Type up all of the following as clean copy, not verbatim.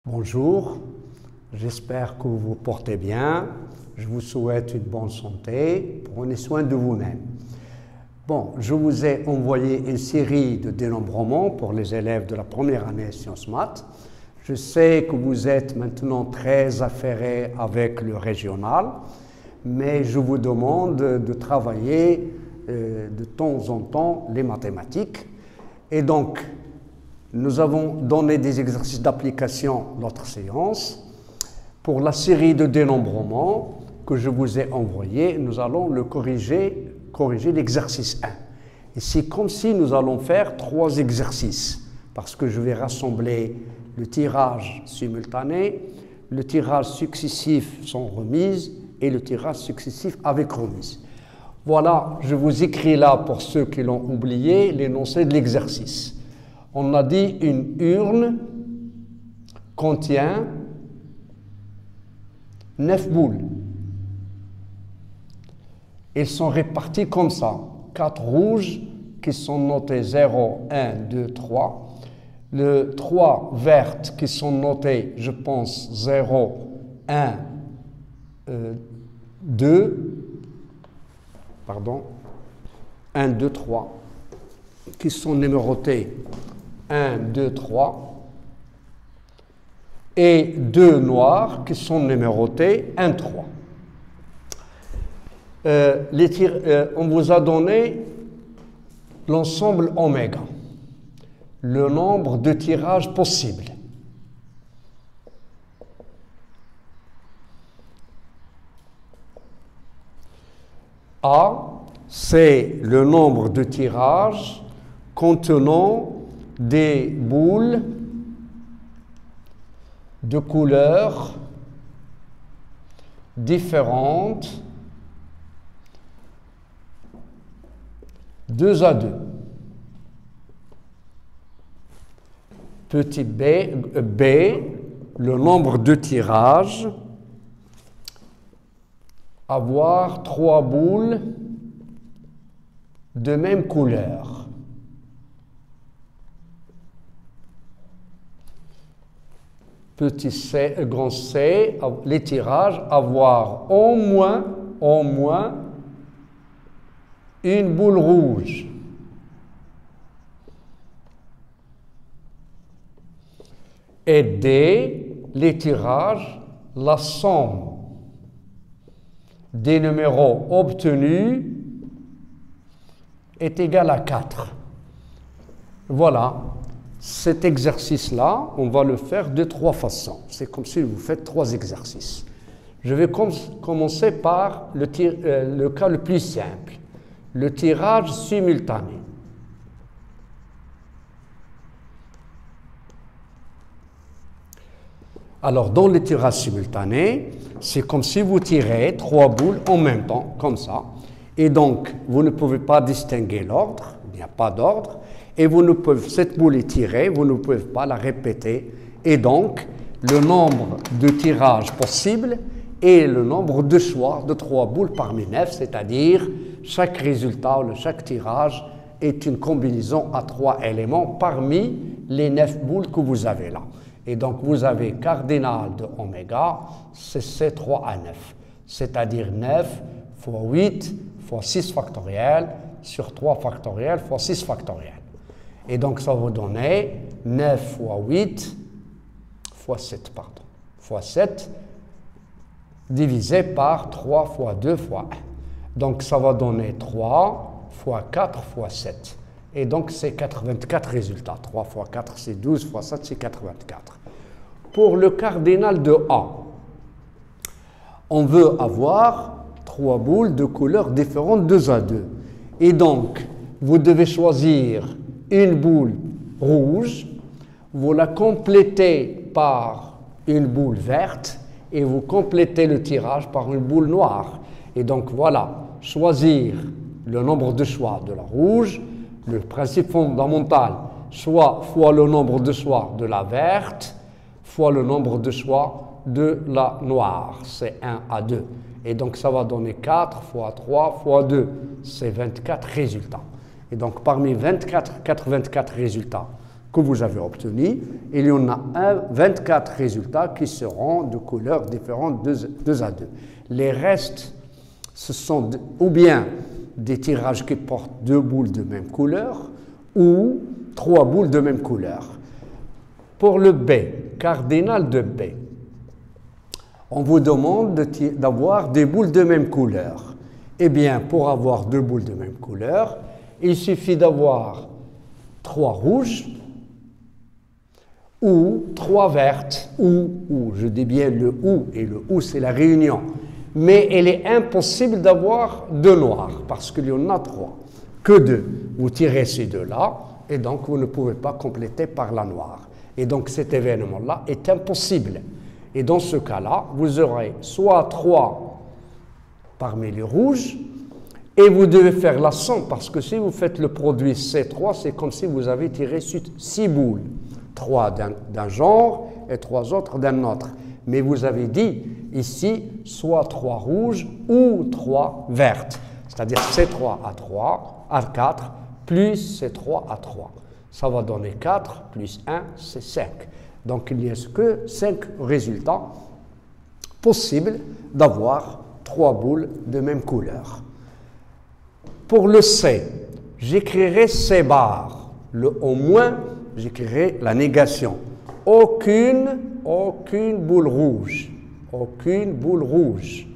Bonjour, j'espère que vous vous portez bien. Je vous souhaite une bonne santé. Prenez soin de vous-même. Bon, je vous ai envoyé une série de dénombrements pour les élèves de la première année Sciences Maths. Je sais que vous êtes maintenant très affairés avec le régional, mais je vous demande de travailler de temps en temps les mathématiques. Et donc, nous avons donné des exercices d'application l'autre séance. Pour la série de dénombrements que je vous ai envoyé, nous allons le corriger l'exercice 1. Et c'est comme si nous allons faire 3 exercices, parce que je vais rassembler le tirage simultané, le tirage successif sans remise et le tirage successif avec remise. Voilà, je vous écris là, pour ceux qui l'ont oublié, l'énoncé de l'exercice. On a dit une urne contient 9 boules. Ils sont répartis comme ça. 4 rouges qui sont notées 0, 1, 2, 3. Les 3 vertes qui sont notées, je pense, 0, 1, 2, pardon, 1, 2, 3, qui sont numérotées 1, 2, 3, et 2 noirs qui sont numérotés 1, 3. On vous a donné l'ensemble oméga, le nombre de tirages possibles. A, c'est le nombre de tirages contenant des boules de couleurs différentes 2 à 2. Petit b, le nombre de tirages, avoir 3 boules de même couleur. Petit c, grand c, les tirages, avoir au moins une boule rouge. Et D, les tirages, la somme des numéros obtenus est égale à 4. Voilà, cet exercice-là, on va le faire de 3 façons. C'est comme si vous faites 3 exercices. Je vais commencer par le cas le plus simple. Le tirage simultané. Alors, dans le tirage simultané, c'est comme si vous tirez 3 boules en même temps, comme ça. Et donc, vous ne pouvez pas distinguer l'ordre, il n'y a pas d'ordre. Et cette boule est tirée, vous ne pouvez pas la répéter. Et donc, le nombre de tirages possibles est le nombre de choix de 3 boules parmi 9, c'est-à-dire chaque résultat, chaque tirage est une combinaison à 3 éléments parmi les 9 boules que vous avez là. Et donc, vous avez cardinal de oméga, c'est C3 à 9, c'est-à-dire 9 fois 8 fois 6 factoriel sur 3 factoriel fois 6 factoriel. Et donc, ça va vous donner 9 fois 8 fois 7, pardon, fois 7 divisé par 3 fois 2 fois 1. Donc, ça va donner 3 fois 4 fois 7. Et donc, c'est 84 résultats. 3 fois 4, c'est 12, fois 7, c'est 84. Pour le cardinal de A, on veut avoir 3 boules de couleurs différentes 2 à 2. Et donc, vous devez choisir une boule rouge, vous la complétez par une boule verte et vous complétez le tirage par une boule noire. Et donc, voilà, choisir le nombre de choix de la rouge, le principe fondamental, soit fois le nombre de choix de la verte, fois le nombre de choix de la noire, c'est 1 à 2. Et donc ça va donner 4 fois 3 fois 2, c'est 24 résultats. Et donc parmi 24 résultats que vous avez obtenus. Il y en a 24 résultats qui seront de couleurs différentes 2 à 2. Les restes, ce sont ou bien des tirages qui portent 2 boules de même couleur ou 3 boules de même couleur. Pour le B, cardinal de B, on vous demande d'avoir des boules de même couleur. Eh bien, pour avoir 2 boules de même couleur, il suffit d'avoir 3 rouges ou 3 vertes, ou, je dis bien le ou, et le ou c'est la réunion. Mais il est impossible d'avoir 2 noirs, parce qu'il y en a 3, que 2. Vous tirez ces 2-là, et donc vous ne pouvez pas compléter par la noire. Et donc cet événement-là est impossible. Et dans ce cas-là, vous aurez soit 3 parmi les rouges, et vous devez faire la somme, parce que si vous faites le produit C3, c'est comme si vous avez tiré 6 boules. 3 d'un genre et 3 autres d'un autre. Mais vous avez dit ici, soit 3 rouges ou 3 vertes. C'est-à-dire C3 à 3, à 4, plus C3 à 3. Ça va donner 4 plus 1, c'est 5. Donc il n'y a que 5 résultats possibles d'avoir 3 boules de même couleur. Pour le C, j'écrirai C bar. Le au moins, j'écrirai la négation. Aucune boule rouge. Aucune boule rouge.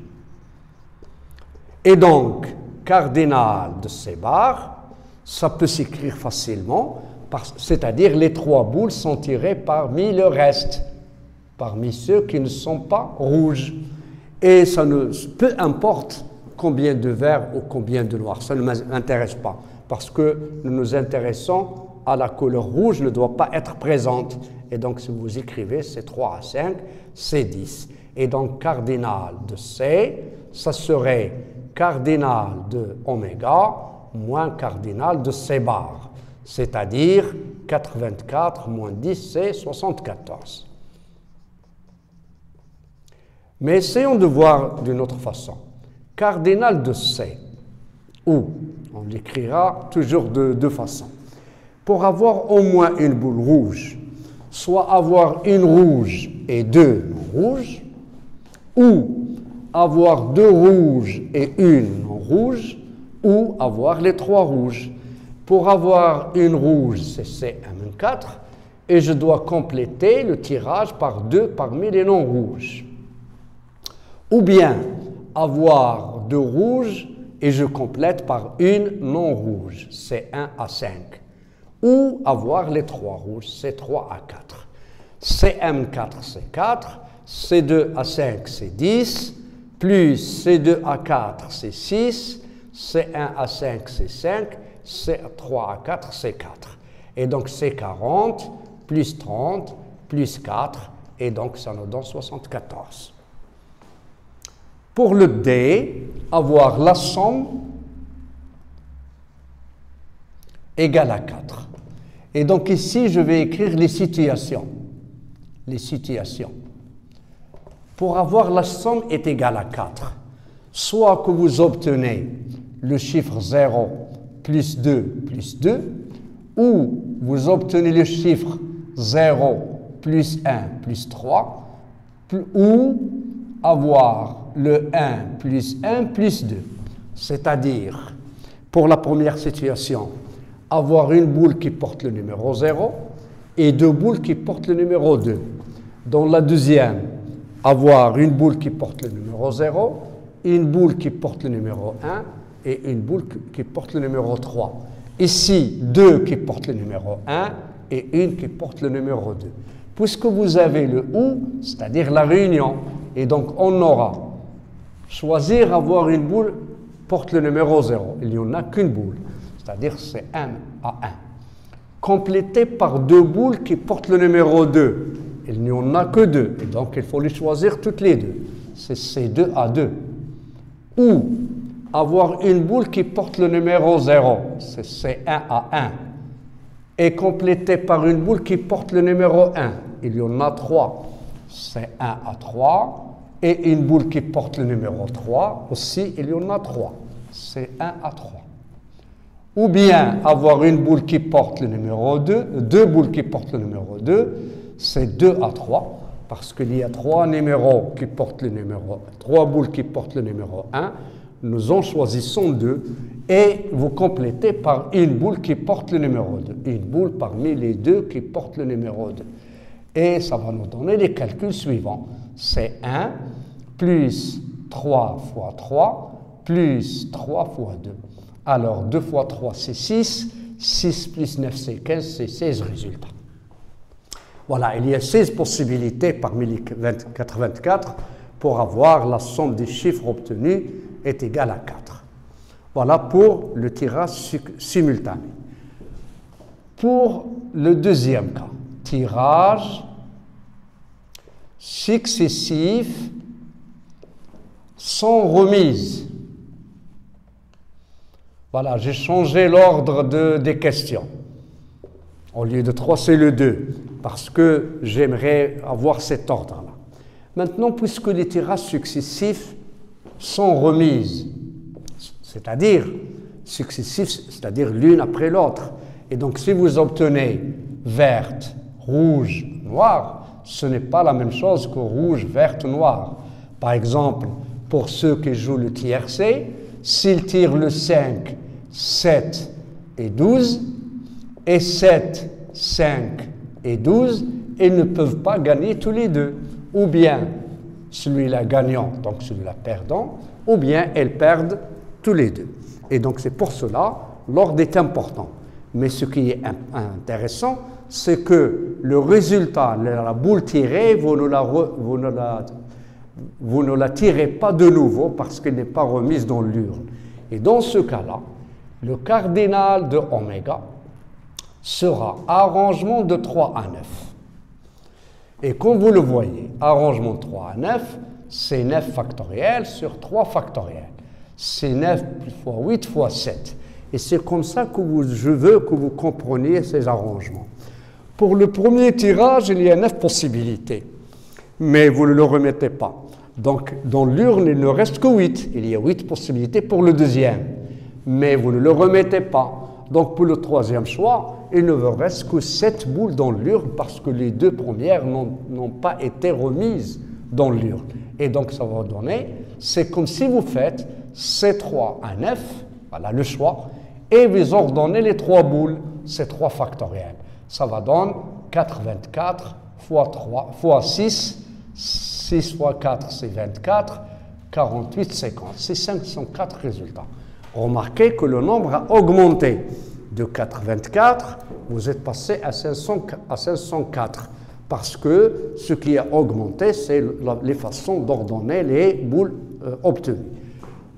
Et donc, cardinal de C bar, ça peut s'écrire facilement, c'est-à-dire les 3 boules sont tirées parmi le reste, parmi ceux qui ne sont pas rouges. Et ça ne, peu importe combien de verts ou combien de noirs, ça ne m'intéresse pas, parce que nous nous intéressons à la couleur rouge, ne doit pas être présente. Et donc, si vous écrivez, c'est 3 à 5, c'est 10. Et donc, cardinal de C, ça serait cardinal de oméga moins cardinal de C bar. C'est-à-dire 84 moins 10, c'est 74. Mais essayons de voir d'une autre façon. Cardinal de C, ou on l'écrira toujours de 2 façons. Pour avoir au moins une boule rouge, soit avoir une rouge et 2 non rouges, ou avoir 2 rouges et une non rouge, ou avoir les 3 rouges. Pour avoir une rouge, c'est CM4, et je dois compléter le tirage par 2 parmi les non rouges. Ou bien avoir 2 rouges et je complète par une non rouge, c'est 1 à 5. Ou avoir les 3 rouges, c'est 3 à 4. CM4, c'est 4, C2 à 5, c'est 10, plus C2 à 4, c'est 6, C1 à 5, c'est 5, C3 à 4, c'est 4. Et donc c'est 40, plus 30, plus 4, et donc ça nous donne 74. Pour le D, avoir la somme égale à 4. Et donc ici, je vais écrire les situations. Les situations. Pour avoir la somme est égale à 4, soit que vous obtenez le chiffre 0 plus 2, ou vous obtenez le chiffre 0 plus 1 plus 3, ou avoir le 1 plus 1 plus 2. C'est-à-dire, pour la première situation, avoir une boule qui porte le numéro 0 et 2 boules qui portent le numéro 2. Dans la deuxième, avoir une boule qui porte le numéro 0, une boule qui porte le numéro 1 et une boule qui porte le numéro 3. Ici, 2 qui portent le numéro 1 et une qui porte le numéro 2. Puisque vous avez le OU, c'est-à-dire la réunion, et donc on aura choisir avoir une boule porte le numéro 0. Il n'y en a qu'une boule, c'est-à-dire c'est 1 à 1. Complété par 2 boules qui portent le numéro 2. Il n'y en a que 2, et donc il faut les choisir toutes les 2. C'est 2 à 2. Ou avoir une boule qui porte le numéro 0, c'est 1 à 1. Et complété par une boule qui porte le numéro 1. Il y en a 3, c'est 1 à 3. Et une boule qui porte le numéro 3, aussi il y en a 3, c'est 1 à 3. ou bien avoir une boule qui porte le numéro 2, deux boules qui portent le numéro 2, c'est 2 à 3, parce qu'il y a 3 numéros qui portent le numéro 3 boules qui portent le numéro 1, nous en choisissons 2, et vous complétez par une boule qui porte le numéro 2, une boule parmi les 2 qui portent le numéro 2. Et ça va nous donner les calculs suivants. C'est 1 plus 3 fois 3 plus 3 fois 2. Alors 2 fois 3 c'est 6, 6 plus 9 c'est 15, c'est 16 résultats. Voilà, il y a 16 possibilités parmi les 84 pour avoir la somme des chiffres obtenus est égale à 4. Voilà pour le tirage simultané. Pour le deuxième cas, tirage successif sans remise. Voilà, j'ai changé l'ordre des questions. Au lieu de 3, c'est le 2, parce que j'aimerais avoir cet ordre-là. Maintenant, puisque les tirages successifs sont remises, c'est-à-dire successifs, c'est-à-dire l'une après l'autre. Et donc, si vous obtenez verte, rouge, noire, ce n'est pas la même chose que rouge, verte, noire. Par exemple, pour ceux qui jouent le tiercé, s'ils tirent le 5, 7 et 12, et 7, 5 et 12, ils ne peuvent pas gagner tous les deux. Ou bien celui-là gagnant, donc celui-là perdant, ou bien elles perdent tous les deux. Et donc c'est pour cela, l'ordre est important. Mais ce qui est intéressant, c'est que le résultat, la boule tirée, vous ne la tirez pas de nouveau parce qu'elle n'est pas remise dans l'urne. Et dans ce cas-là, le cardinal de oméga sera arrangement de 3 à 9. Et comme vous le voyez, arrangement de 3 à 9, c'est 9 factoriel sur 3 factoriel. C'est 9 fois 8 fois 7. Et c'est comme ça que je veux que vous compreniez ces arrangements. Pour le premier tirage, il y a 9 possibilités. Mais vous ne le remettez pas. Donc, dans l'urne, il ne reste que 8. Il y a 8 possibilités pour le deuxième. Mais vous ne le remettez pas. Donc, pour le troisième choix, il ne vous reste que 7 boules dans l'urne parce que les 2 premières n'ont pas été remises dans l'urne. Et donc, ça va donner, c'est comme si vous faites C3 à 9, voilà le choix, et vous ordonnez les 3 boules, c'est 3 factoriels. Ça va donner 84 fois 3 fois 6, 6 fois 4 c'est 24, 48, 50, c'est 504 résultats. Remarquez que le nombre a augmenté. De 424, vous êtes passé à 504. Parce que ce qui a augmenté, c'est les façons d'ordonner les boules obtenues.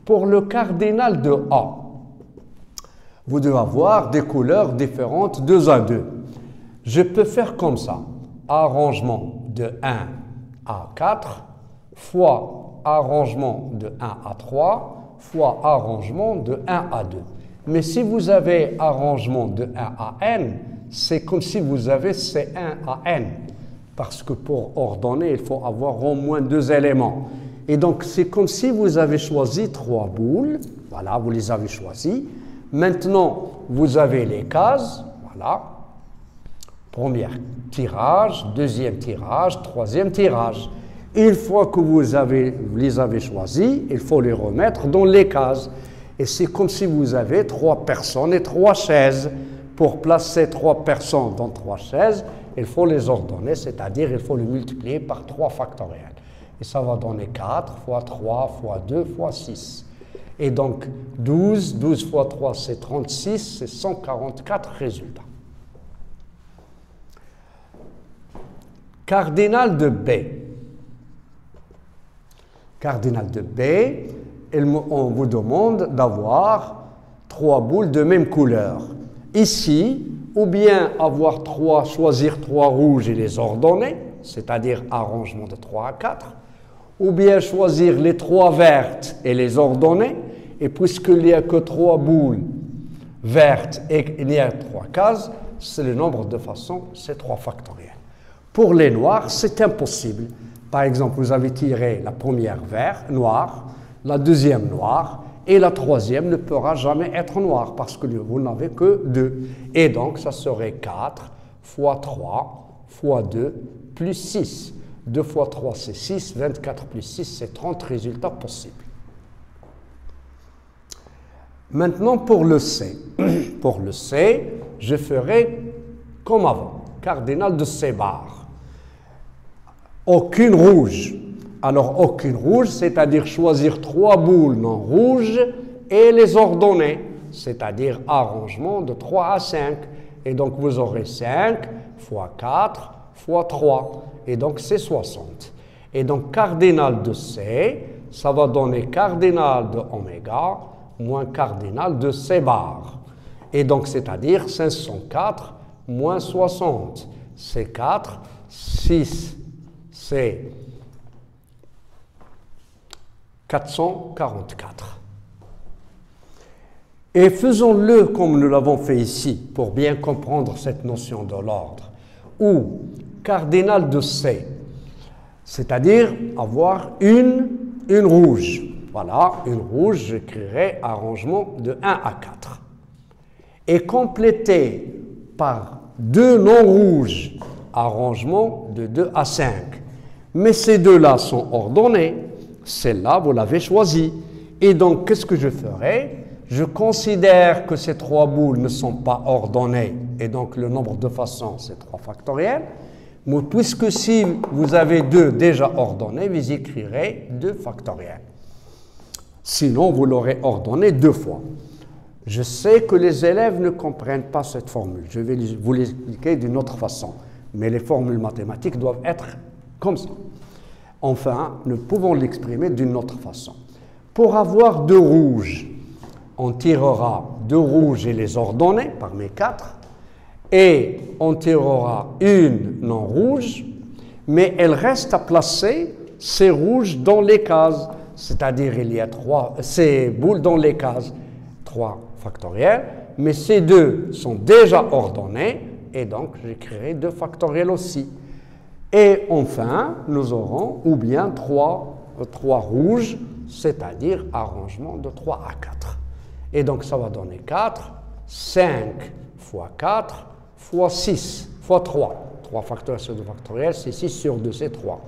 Pour le cardinal de A, vous devez avoir des couleurs différentes 2 à 2. Je peux faire comme ça. Arrangement de 1 à 4 fois arrangement de 1 à 3 fois arrangement de 1 à 2. Mais si vous avez arrangement de 1 à n, c'est comme si vous avez C1 à n. Parce que pour ordonner, il faut avoir au moins 2 éléments. Et donc, c'est comme si vous avez choisi 3 boules. Voilà, vous les avez choisies. Maintenant, vous avez les cases. Voilà. Premier tirage, deuxième tirage, troisième tirage. Une fois que vous les avez choisis, il faut les remettre dans les cases. Et c'est comme si vous avez 3 personnes et 3 chaises. Pour placer 3 personnes dans 3 chaises, il faut les ordonner, c'est-à-dire il faut les multiplier par 3 factoriels. Et ça va donner 4 fois 3 fois 2 fois 6. Et donc 12, 12 fois 3 c'est 36, c'est 144 résultats. Cardinal de B. Cardinal de B, on vous demande d'avoir 3 boules de même couleur. Ici, ou bien choisir 3 rouges et les ordonner, c'est-à-dire arrangement de 3 à 4, ou bien choisir les 3 vertes et les ordonner, et puisqu'il n'y a que 3 boules vertes et il y a 3 cases, c'est le nombre de façons, c'est 3 factoriels. Pour les noirs, c'est impossible. Par exemple, vous avez tiré la première noire, la deuxième noire, et la troisième ne pourra jamais être noire parce que vous n'avez que 2. Et donc, ça serait 4 fois 3 fois 2 plus 6. 2 fois 3, c'est 6. 24 plus 6, c'est 30 résultats possibles. Maintenant, pour le C. Pour le C, je ferai comme avant. Cardinal de C bar. Aucune rouge. Alors, aucune rouge, c'est-à-dire choisir 3 boules non rouges et les ordonner, c'est-à-dire arrangement de 3 à 5. Et donc, vous aurez 5 fois 4 fois 3. Et donc, c'est 60. Et donc, cardinal de C, ça va donner cardinal de oméga moins cardinal de C bar. Et donc, c'est-à-dire 504 moins 60. C'est 4, 6, c'est 444. Et faisons-le comme nous l'avons fait ici, pour bien comprendre cette notion de l'ordre, où cardinal de C, c'est-à-dire avoir une rouge. Voilà, une rouge, j'écrirai arrangement de 1 à 4. Et complété par 2 non rouges, arrangement de 2 à 5. Mais ces deux-là sont ordonnés. Celle-là, vous l'avez choisie. Et donc, qu'est-ce que je ferai? Je considère que ces 3 boules ne sont pas ordonnées. Et donc, le nombre de façons, c'est 3 factoriels. Mais puisque si vous avez 2 déjà ordonnés, vous écrirez 2 factoriels. Sinon, vous l'aurez ordonné 2 fois. Je sais que les élèves ne comprennent pas cette formule. Je vais vous l'expliquer d'une autre façon. Mais les formules mathématiques doivent être comme ça. Enfin, nous pouvons l'exprimer d'une autre façon. Pour avoir 2 rouges, on tirera 2 rouges et les ordonner parmi 4. Et on tirera une non rouge, mais elle reste à placer ces rouges dans les cases. C'est-à-dire, il y a ces boules dans les cases, 3 factoriels, mais ces 2 sont déjà ordonnés, et donc j'écrirai 2 factoriels aussi. Et enfin, nous aurons ou bien 3 rouges, c'est-à-dire arrangement de 3 à 4. Et donc ça va donner 4, 5 fois 4 fois 6 fois 3. 3 factoriels sur 2 factoriels, c'est 6 sur 2, c'est 3.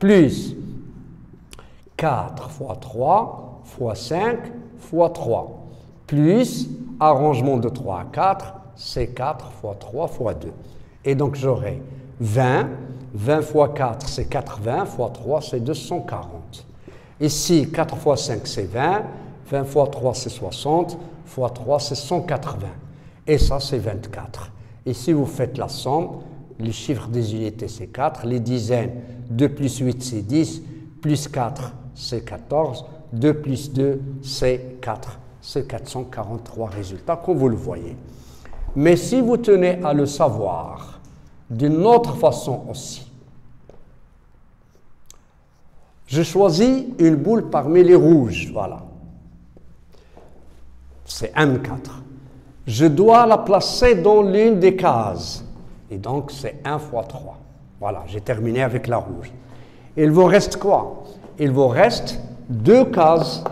Plus 4 fois 3 fois 5 fois 3. Plus arrangement de 3 à 4, c'est 4 fois 3 fois 2. Et donc j'aurai 20. 20 fois 4, c'est 80, fois 3, c'est 240. Ici, 4 fois 5, c'est 20. 20 fois 3, c'est 60. Fois 3, c'est 180. Et ça, c'est 24. Et si vous faites la somme, les chiffres des unités, c'est 4. Les dizaines, 2 plus 8, c'est 10. Plus 4, c'est 14. 2 plus 2, c'est 4. C'est 443 résultats, comme vous le voyez. Mais si vous tenez à le savoir d'une autre façon aussi, je choisis une boule parmi les rouges, voilà. C'est M4. Je dois la placer dans l'une des cases. Et donc, c'est 1 fois 3. Voilà, j'ai terminé avec la rouge. Il vous reste quoi? Il vous reste 2 cases.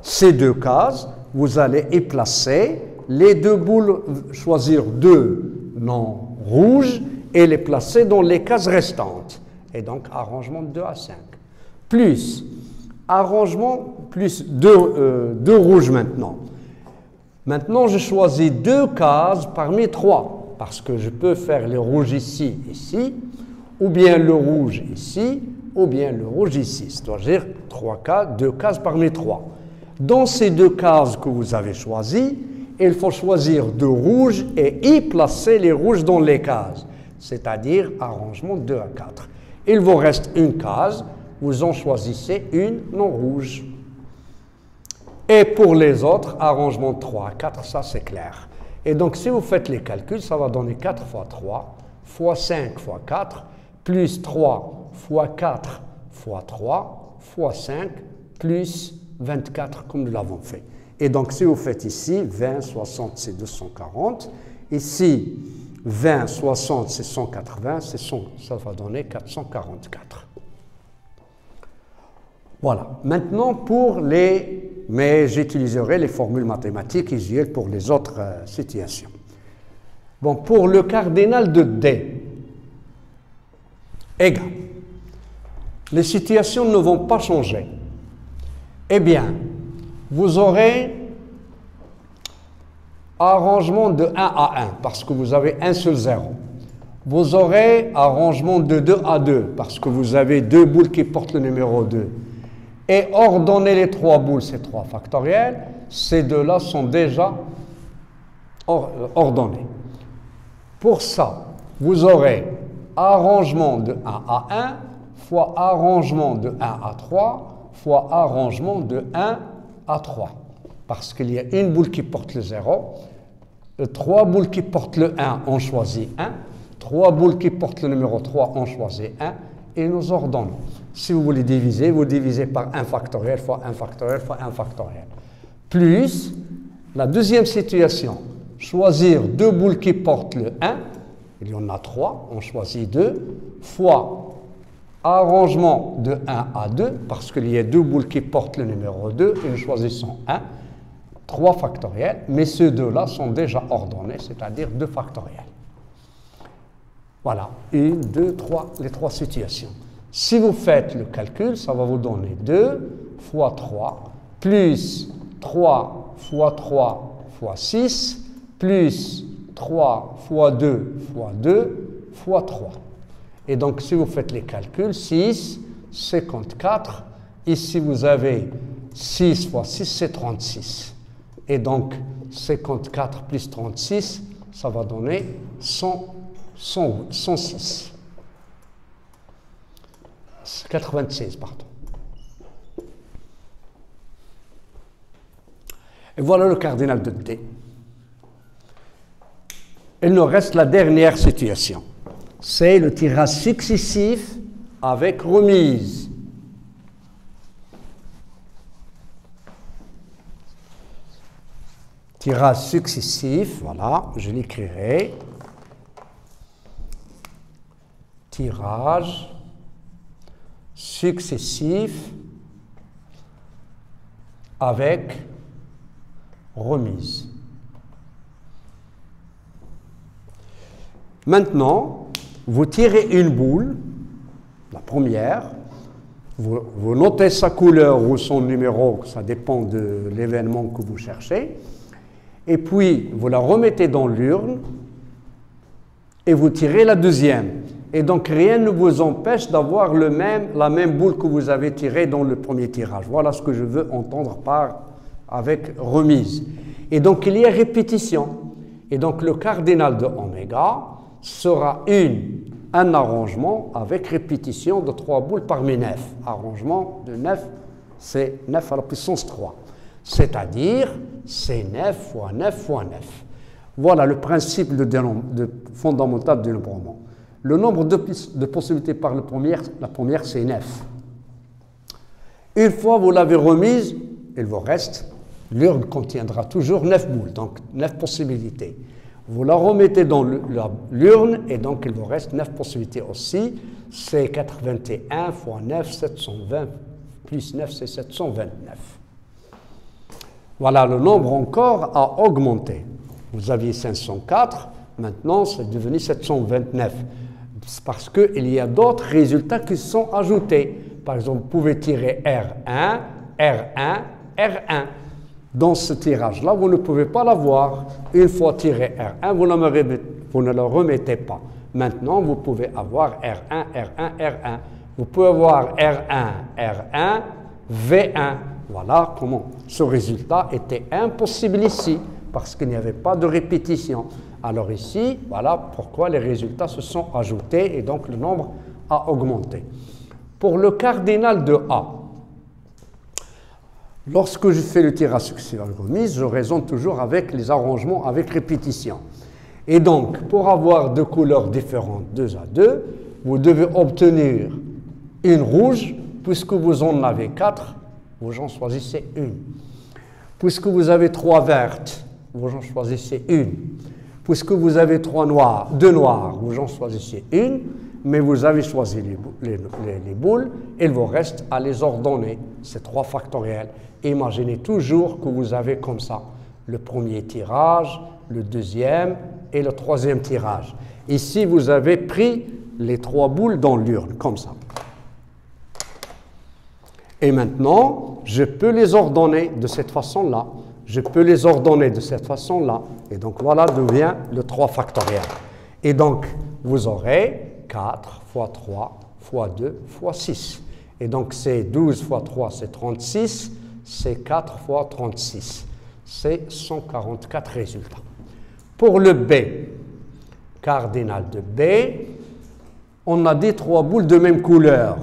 Ces 2 cases, vous allez y placer les 2 boules, choisir 2 non rouges et les placer dans les cases restantes. Et donc, arrangement de 2 à 5. Plus, arrangement, plus 2 rouges maintenant. Maintenant, je choisis 2 cases parmi 3, parce que je peux faire le rouge ici, ici, ou bien le rouge ici, ou bien le rouge ici. C'est-à-dire 2 cases parmi 3. Dans ces 2 cases que vous avez choisies, il faut choisir 2 rouges et y placer les rouges dans les cases, c'est-à-dire arrangement 2 à 4. Il vous reste une case, vous en choisissez une non rouge. Et pour les autres, arrangement 3 à 4, ça c'est clair. Et donc si vous faites les calculs, ça va donner 4 fois 3, fois 5 fois 4, plus 3 fois 4 fois 3, fois 5, plus 24 comme nous l'avons fait. Et donc si vous faites ici, 20, 60, c'est 240. Ici, 20, 60, c'est 180, ça va donner 444. Voilà. Maintenant, pour les mais j'utiliserai les formules mathématiques usuelles pour les autres situations. Bon, pour le cardinal de D, égal, les situations ne vont pas changer. Eh bien, vous aurez arrangement de 1 à 1, parce que vous avez un seul 0. Vous aurez arrangement de 2 à 2, parce que vous avez 2 boules qui portent le numéro 2. Et ordonner les 3 boules, c'est 3 factoriels. Ces deux-là sont déjà ordonnés. Pour ça, vous aurez arrangement de 1 à 1 fois arrangement de 1 à 3 fois arrangement de 1 à 3. Parce qu'il y a une boule qui porte le 0, 3 boules qui portent le 1, on choisit 1, 3 boules qui portent le numéro 3, on choisit 1, et nous ordonnons. Si vous voulez diviser, vous divisez par 1 factoriel fois 1 factoriel fois 1 factoriel. Plus, la deuxième situation, choisir 2 boules qui portent le 1, il y en a 3, on choisit 2, fois arrangement de 1 à 2, parce qu'il y a 2 boules qui portent le numéro 2, et nous choisissons 1, 3 factoriels, mais ces deux-là sont déjà ordonnés, c'est-à-dire 2 factoriels. Voilà, 1, 2, 3, les 3 situations. Si vous faites le calcul, ça va vous donner 2 fois 3, plus 3 fois 3 fois 6, plus 3 fois 2 fois 2 fois 3. Et donc, si vous faites les calculs, 6, 54. Ici, vous avez 6 fois 6, c'est 36. Et donc, 54 plus 36, ça va donner 106. 96, pardon. Et voilà le cardinal de D. Il nous reste la dernière situation. C'est le tirage successif avec remise. Tirage successif, voilà, je l'écrirai. Tirage successif avec remise. Maintenant, vous tirez une boule, la première, vous notez sa couleur ou son numéro, ça dépend de l'événement que vous cherchez, et puis vous la remettez dans l'urne et vous tirez la deuxième. Et donc rien ne vous empêche d'avoir la même boule que vous avez tirée dans le premier tirage. Voilà ce que je veux entendre par avec remise. Et donc il y a répétition. Et donc le cardinal de oméga sera un arrangement avec répétition de 3 boules parmi 9. Arrangement de 9, c'est 9 à la puissance 3. C'est-à-dire, c'est 9 fois 9 fois 9. Voilà le principe fondamental du dénombrement. Le nombre de possibilités par la première, c'est 9. Une fois vous l'avez remise, il vous reste, l'urne contiendra toujours 9 boules, donc 9 possibilités. Vous la remettez dans l'urne et donc il vous reste 9 possibilités aussi. C'est 81 fois 9, 720, plus 9, c'est 729. Voilà, le nombre encore a augmenté. Vous aviez 504, maintenant c'est devenu 729. C'est parce qu'il y a d'autres résultats qui sont ajoutés. Par exemple, vous pouvez tirer R1, R1, R1. Dans ce tirage-là, vous ne pouvez pas l'avoir. Une fois tiré R1, vous ne le remettez pas. Maintenant, vous pouvez avoir R1, R1, R1. Vous pouvez avoir R1, R1, V1. Voilà comment ce résultat était impossible ici, parce qu'il n'y avait pas de répétition. Alors ici, voilà pourquoi les résultats se sont ajoutés et donc le nombre a augmenté. Pour le cardinal de A, lorsque je fais le tirage successif avec remise, je raisonne toujours avec les arrangements avec répétition. Et donc, pour avoir deux couleurs différentes, 2 à 2, vous devez obtenir une rouge, puisque vous en avez 4, vous en choisissez une. Puisque vous avez 3 vertes, vous en choisissez une. Puisque vous avez 2 noirs, vous en choisissez une. mais vous avez choisi les boules, il vous reste à les ordonner. C'est 3 factoriels. Imaginez toujours que vous avez comme ça le premier tirage, le deuxième et le troisième tirage. Ici, vous avez pris les 3 boules dans l'urne, comme ça. Et maintenant, je peux les ordonner de cette façon-là. Je peux les ordonner de cette façon-là. Et donc, voilà d'où vient le 3 factoriel. Et donc, vous aurez 4 fois 3 fois 2 fois 6. Et donc, c'est 12 fois 3, c'est 36. C'est 4 fois 36. C'est 144 résultats. Pour le B, cardinal de B, on a dit 3 boules de même couleur.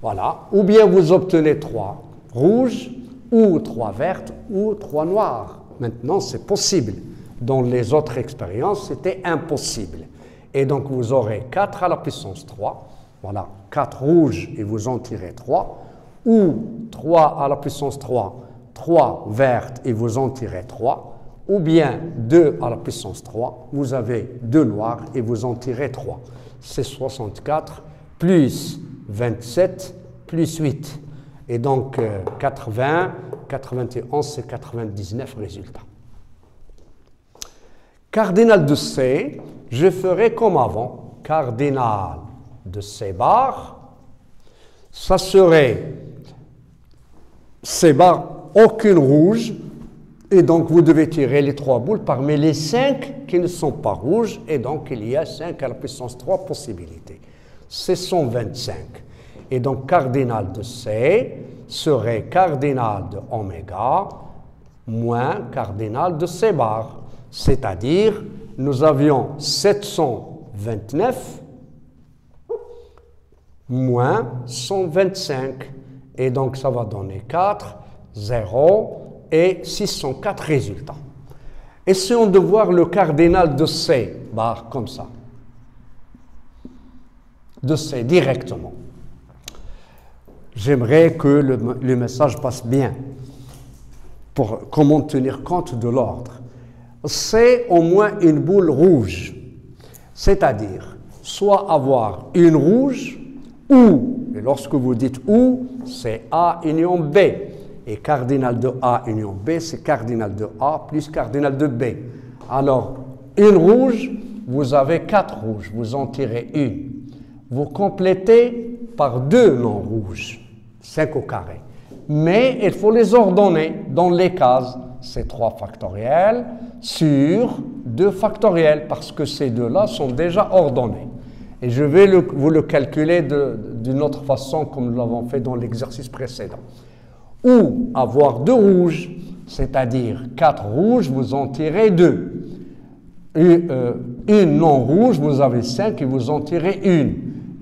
Voilà. Ou bien vous obtenez 3 rouges, ou 3 vertes, ou 3 noires. Maintenant, c'est possible. Dans les autres expériences, c'était impossible. Et donc, vous aurez 4 à la puissance 3. Voilà, 4 rouges et vous en tirez 3. Ou 3 à la puissance 3, 3 vertes et vous en tirez 3. Ou bien 2 à la puissance 3, vous avez 2 noirs et vous en tirez 3. C'est 64 plus 27 plus 8. Et donc 80, 91, c'est 99 résultats. Cardinal de C, je ferai comme avant. Cardinal de C bar, ça serait C bar, aucune rouge. Et donc, vous devez tirer les 3 boules parmi les 5 qui ne sont pas rouges. Et donc, il y a 5 à la puissance 3 possibilités. C'est 125. Et donc, cardinal de C serait cardinal de oméga moins cardinal de C bar. C'est-à-dire, nous avions 729 moins 125. Et donc, ça va donner 4, 0 et 604 résultats. Essayons de voir le cardinal de C, bar comme ça. De C directement. J'aimerais que le message passe bien pour comment tenir compte de l'ordre. C'est au moins une boule rouge, c'est-à-dire soit avoir une rouge ou, et lorsque vous dites ou, c'est A union B. Et cardinal de A union B, c'est cardinal de A plus cardinal de B. Alors, une rouge, vous avez 4 rouges, vous en tirez une. Vous complétez par 2 non rouges, 5 au carré. Mais il faut les ordonner dans les cases. C'est 3 factoriels sur 2 factoriels, parce que ces deux-là sont déjà ordonnés. Et je vais vous le calculer d'une autre façon, comme nous l'avons fait dans l'exercice précédent. Ou avoir 2 rouges, c'est-à-dire 4 rouges, vous en tirez 2. Une non rouge, vous avez 5 et vous en tirez une.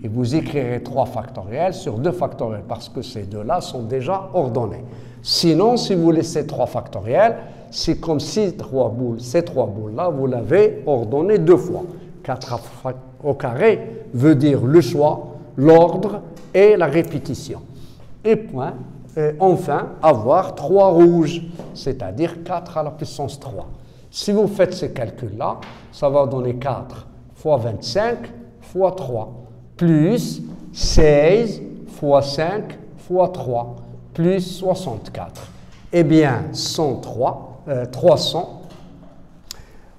Et vous écrirez 3 factoriels sur 2 factoriels, parce que ces deux-là sont déjà ordonnés. Sinon, si vous laissez 3 factoriels, c'est comme si ces 3 boules-là, vous l'avez ordonné 2 fois. 4 au carré veut dire le choix, l'ordre et la répétition. Et point. Et enfin, avoir 3 rouges, c'est-à-dire 4 à la puissance 3. Si vous faites ces calculs-là, ça va donner 4 fois 25 fois 3, plus 16 fois 5 fois 3, plus 64. Eh bien, 300,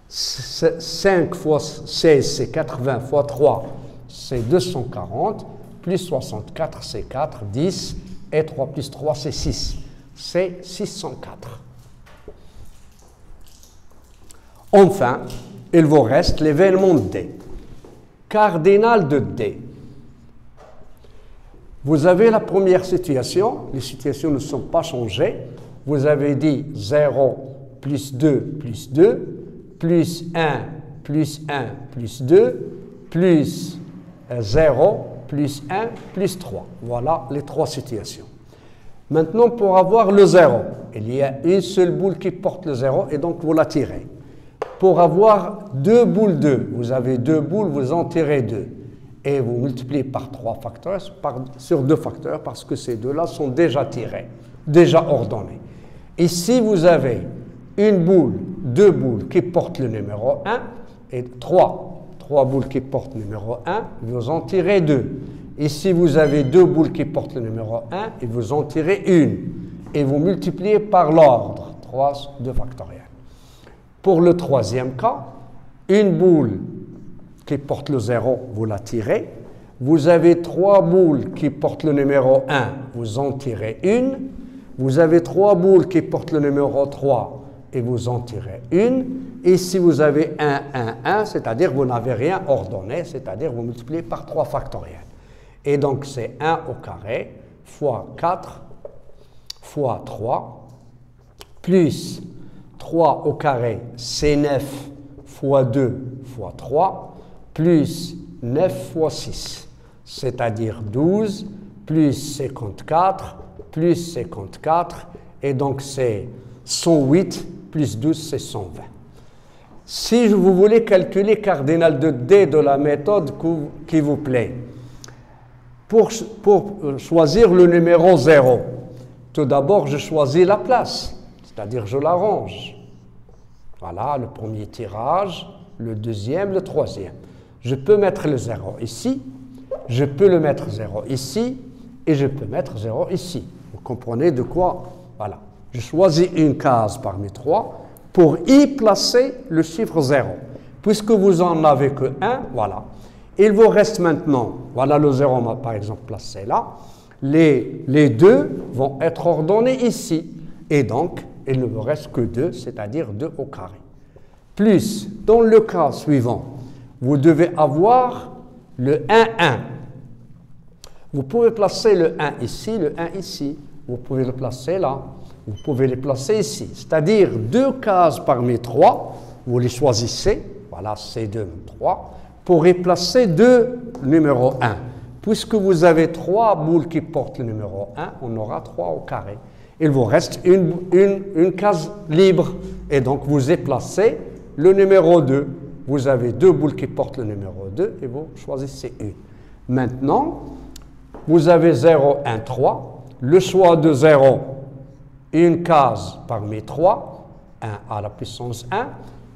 5 fois 16, c'est 80 fois 3, c'est 240, plus 64, c'est 4, 10, et 3 plus 3, c'est 6. C'est 604. Enfin, il vous reste l'événement D. Cardinal de D. Vous avez la première situation. Les situations ne sont pas changées. Vous avez dit 0 plus 2 plus 2, plus 1 plus 1 plus 2, plus 0 plus 1, plus 3. Voilà les 3 situations. Maintenant, pour avoir le 0, il y a une seule boule qui porte le 0 et donc vous la tirez. Pour avoir 2 boules 2, vous avez 2 boules, vous en tirez 2. Et vous multipliez par 3 facteurs, sur 2 facteurs, parce que ces deux-là sont déjà tirés, déjà ordonnés. Ici, vous avez une boule, 2 boules qui portent le numéro 1 et 3 3 boules qui portent le numéro 1, vous en tirez 2. Ici, vous avez 2 boules qui portent le numéro 1 et vous en tirez une. Et vous multipliez par l'ordre, 3, 2 factoriel. Pour le troisième cas, une boule qui porte le 0, vous la tirez. Vous avez 3 boules qui portent le numéro 1, vous en tirez une. Vous avez 3 boules qui portent le numéro 3 et vous en tirez une. Ici, vous avez 1, 1, 1, c'est-à-dire vous n'avez rien ordonné, c'est-à-dire vous multipliez par 3 factoriel. Et donc, c'est 1 au carré fois 4 fois 3 plus 3 au carré, c'est 9 fois 2 fois 3 plus 9 fois 6, c'est-à-dire 12 plus 54 plus 54, et donc c'est 108 plus 12, c'est 120. Si vous voulez calculer cardinal de D de la méthode qui vous plaît, pour choisir le numéro 0, tout d'abord, je choisis la place, c'est-à-dire je l'arrange. Voilà, le premier tirage, le deuxième, le troisième. Je peux mettre le 0 ici, je peux le mettre 0 ici, et je peux mettre 0 ici. Vous comprenez de quoi? Voilà. Je choisis une case parmi 3 pour y placer le chiffre 0. Puisque vous en avez que 1, voilà. Il vous reste maintenant, voilà le 0 par exemple placé là, les 2 vont être ordonnés ici. Et donc, il ne vous reste que 2, c'est-à-dire 2 au carré. Plus, dans le cas suivant, vous devez avoir le 1, 1. Vous pouvez placer le 1 ici, le 1 ici. Vous pouvez le placer là. Vous pouvez les placer ici. C'est-à-dire 2 cases parmi 3, vous les choisissez, voilà, C2, 3, pour y placer 2 numéro 1. Puisque vous avez 3 boules qui portent le numéro 1, on aura 3 au carré. Il vous reste une case libre. Et donc, vous y placez le numéro 2. Vous avez 2 boules qui portent le numéro 2 et vous choisissez une. Maintenant, vous avez 0, 1, 3. Le choix de 0, une case parmi 3, 1 à la puissance 1.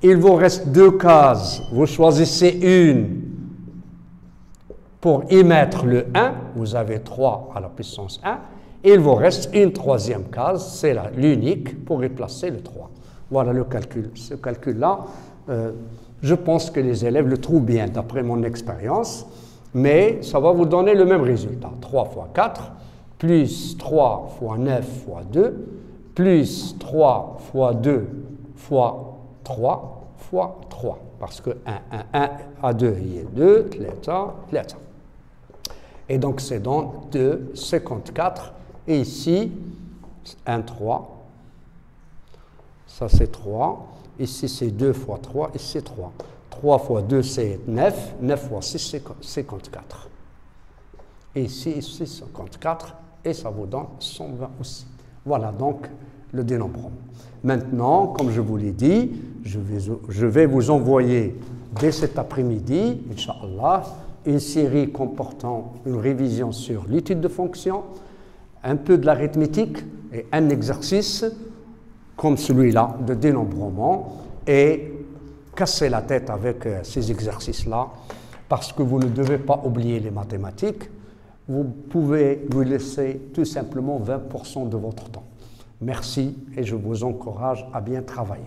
Il vous reste 2 cases. Vous choisissez une pour y mettre le 1. Vous avez 3 à la puissance 1. Il vous reste une troisième case, c'est l'unique, pour y placer le 3. Voilà le calcul. Ce calcul-là, je pense que les élèves le trouvent bien, d'après mon expérience, mais ça va vous donner le même résultat. 3 fois 4, plus 3 fois 9 fois 2, plus 3 fois 2 fois 3 fois 3. Parce que 1 à 2, il y a 2, 3. Et donc, c'est donc 2, 54. Et ici, 1, 3. Ça, c'est 3. Ici, c'est 2 fois 3. Ici, c'est 3. 3 fois 2, c'est 9. 9 fois 6, c'est 54. Et ici, 54. Et ça vous donne 120 aussi. Voilà donc le dénombrement. Maintenant, comme je vous l'ai dit, je vais vous envoyer dès cet après-midi, Inch'Allah, une série comportant une révision sur l'étude de fonctions, un peu de l'arithmétique et un exercice comme celui-là de dénombrement, et casser la tête avec ces exercices-là parce que vous ne devez pas oublier les mathématiques. Vous pouvez vous laisser tout simplement 20% de votre temps. Merci et je vous encourage à bien travailler.